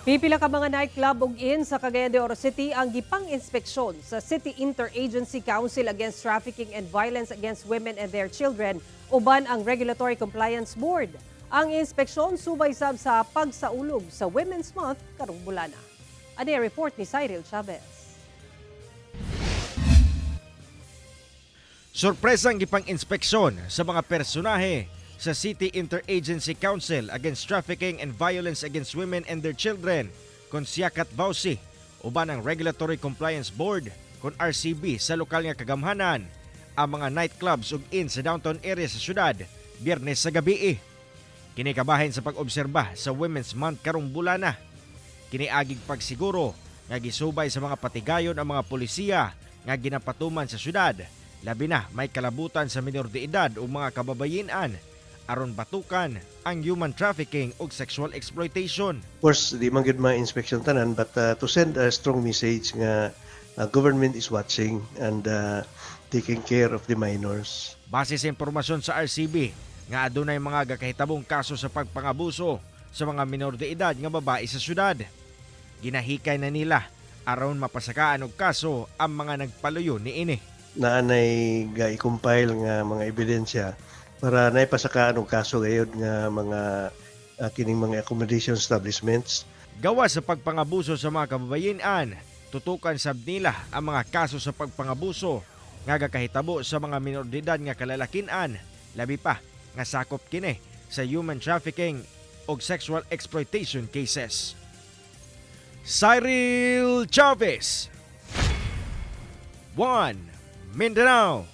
Pipila ka mga nightclub ug inn sa Cagayan de Oro City ang gipang-inspeksyon sa City Interagency Council Against Trafficking and Violence Against Women and Their Children uban ang Regulatory Compliance Board. Ang inspeksyon subay sab sa pagsaulog sa Women's Month karong bulana. Ani report ni Cyril Chavez. Sorpresang gipang-inspeksyon sa mga personahe sa City Interagency Council Against Trafficking and Violence Against Women and Their Children kon Siakat Bausi uban ang Regulatory Compliance Board kon RCB sa lokal nga kagamhanan ang mga nightclubs ug inn sa downtown area sa syudad Biyernes sa gabi. Kini kabahin sa pag-obserba sa Women's Month karong bulana. Kini agig pagsiguro nga gisubay sa mga patigayon ang mga polisiya nga ginapatuman sa syudad, labi na may kalabutan sa minor de edad o mga kababayen-an aron batukan ang human trafficking ug sexual exploitation. Of course, di man gyud ma-inspection tanan, but to send a strong message nga government is watching and taking care of the minors. Base sa impormasyon sa RCB, nga adunay mga gakahitabong kaso sa pagpangabuso sa mga minor de edad nga babae sa syudad. Ginahikay na nila aron mapasakaan og kaso ang mga nagpaluyo niini. Naanay ga-compile nga mga ebidensya para naipasakaan og kaso gayud nga mga kining mga accommodation establishments. Gawa sa pagpangabuso sa mga kababayen-an, tutukan sab nila ang mga kaso sa pagpangabuso nga gakahitabo sa mga minor de edad nga kalalakin-an, labi pa nga sakop kini sa human trafficking ug sexual exploitation cases. Cyril Chavez, One Mindanao.